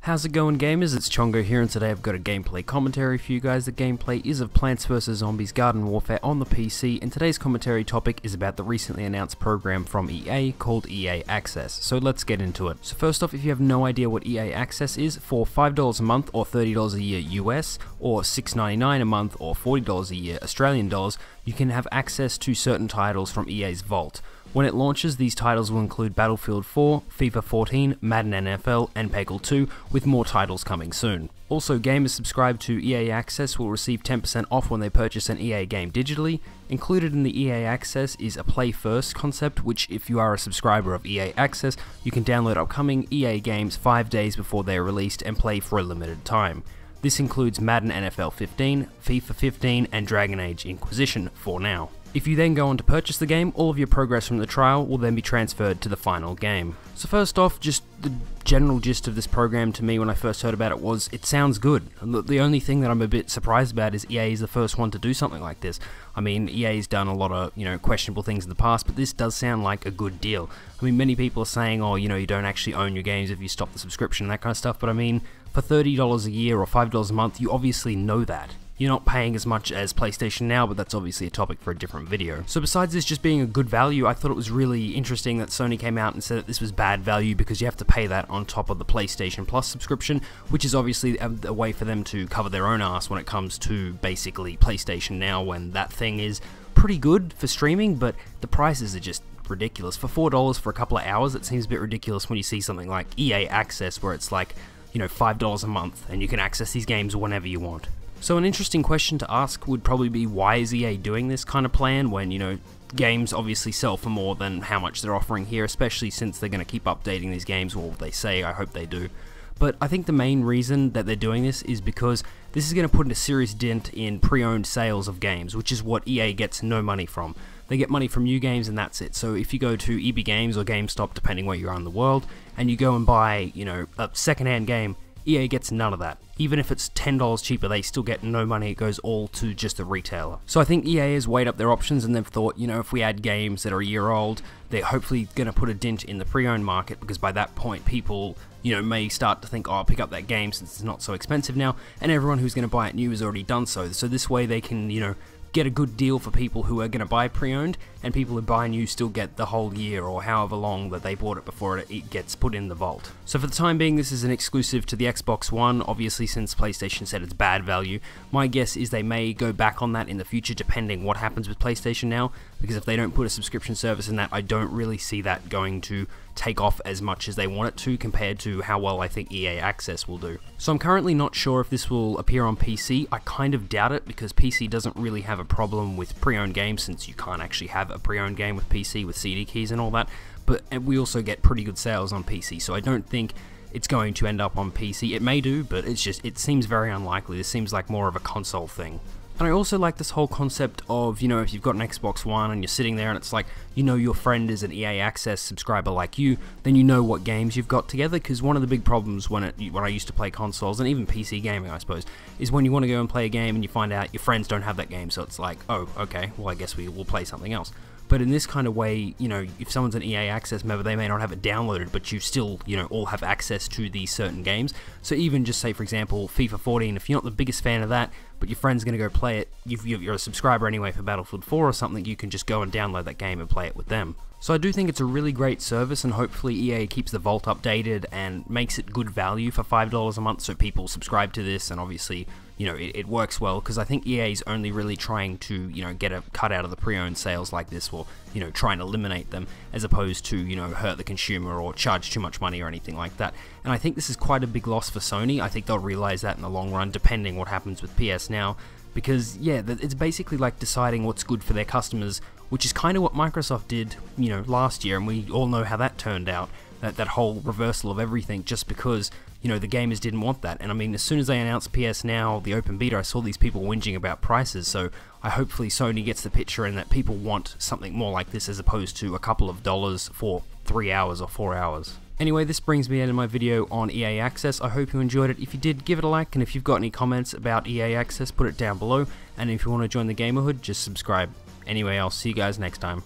How's it going, gamers? It's Chongo here, and today I've got a gameplay commentary for you guys. The gameplay is of Plants vs Zombies Garden Warfare on the PC, and today's commentary topic is about the recently announced program from EA called EA Access. So let's get into it. So first off, if you have no idea what EA Access is, for $5 a month or $30 a year US, or $6.99 a month or $40 a year Australian dollars, you can have access to certain titles from EA's vault. When it launches, these titles will include Battlefield 4, FIFA 14, Madden NFL, and Peggle 2, with more titles coming soon. Also, gamers subscribed to EA Access will receive 10% off when they purchase an EA game digitally. Included in the EA Access is a Play First concept, which if you are a subscriber of EA Access, you can download upcoming EA games 5 days before they are released and play for a limited time. This includes Madden NFL 15, FIFA 15, and Dragon Age Inquisition for now. If you then go on to purchase the game, all of your progress from the trial will then be transferred to the final game. So first off, just the general gist of this program to me when I first heard about it was, it sounds good. The only thing that I'm a bit surprised about is EA is the first one to do something like this. I mean, EA's done a lot of, questionable things in the past, but this does sound like a good deal. I mean, many people are saying, oh, you don't actually own your games if you stop the subscription and that kind of stuff, but I mean, for $30 a year or $5 a month, you obviously know that. You're not paying as much as PlayStation Now, but that's obviously a topic for a different video. So besides this just being a good value, I thought it was really interesting that Sony came out and said that this was bad value because you have to pay that on top of the PlayStation Plus subscription, which is obviously a way for them to cover their own ass when it comes to basically PlayStation Now, when that thing is pretty good for streaming, but the prices are just ridiculous. For $4 for a couple of hours, it seems a bit ridiculous when you see something like EA Access where it's like, $5 a month and you can access these games whenever you want. So an interesting question to ask would probably be, why is EA doing this kind of plan when, games obviously sell for more than how much they're offering here, especially since they're going to keep updating these games, well, they say, I hope they do. But I think the main reason that they're doing this is because this is going to put a serious dent in pre-owned sales of games, which is what EA gets no money from. They get money from new games and that's it. So if you go to EB Games or GameStop, depending where you are in the world, and you go and buy, a second-hand game, EA gets none of that. Even if it's $10 cheaper, they still get no money. It goes all to just the retailer. So I think EA has weighed up their options and they've thought, if we add games that are a year old, they're hopefully going to put a dent in the pre-owned market, because by that point people, may start to think, oh, I'll pick up that game since it's not so expensive now, and everyone who's going to buy it new has already done so. So this way they can, get a good deal for people who are going to buy pre-owned, and people who buy new still get the whole year or however long that they bought it before it gets put in the vault. So for the time being, this is an exclusive to the Xbox One, obviously since PlayStation said it's bad value. My guess is they may go back on that in the future depending what happens with PlayStation Now, because if they don't put a subscription service in that, I don't really see that going to take off as much as they want it to compared to how well I think EA Access will do. So I'm currently not sure if this will appear on PC. I kind of doubt it, because PC doesn't really have a problem with pre-owned games, since you can't actually have a pre-owned game with PC with CD keys and all that, but we also get pretty good sales on PC, so I don't think it's going to end up on PC. It may do, but it seems very unlikely. This seems like more of a console thing. And I also like this whole concept of, if you've got an Xbox One and you're sitting there and it's like, your friend is an EA Access subscriber like you, then you know what games you've got together, because one of the big problems when I used to play consoles, and even PC gaming I suppose, is when you want to go and play a game and you find out your friends don't have that game, so it's like, oh, okay, well I guess we'll play something else. But in this kind of way, if someone's an EA Access member, they may not have it downloaded, but you still, all have access to these certain games. So even just say, for example, FIFA 14, if you're not the biggest fan of that, but your friend's going to go play it, you're a subscriber anyway for Battlefield 4 or something, you can just go and download that game and play it with them. So I do think it's a really great service, and hopefully EA keeps the vault updated and makes it good value for $5 a month so people subscribe to this, and obviously, it works well, because I think EA is only really trying to, get a cut out of the pre-owned sales like this, or, try and eliminate them, as opposed to, hurt the consumer or charge too much money or anything like that. And I think this is quite a big loss for Sony. I think they'll realize that in the long run, depending what happens with PS Now, because, yeah, it's basically like deciding what's good for their customers, which is kind of what Microsoft did, last year, and we all know how that turned out, that whole reversal of everything, just because, the gamers didn't want that. And I mean, as soon as they announced PS Now, the open beta, I saw these people whinging about prices, so hopefully Sony gets the picture and that people want something more like this as opposed to a couple of dollars for 3 hours or 4 hours. Anyway, this brings me into my video on EA Access. I hope you enjoyed it. If you did, give it a like, and if you've got any comments about EA Access, put it down below, and if you want to join the GamerHood, just subscribe. Anyway, I'll see you guys next time.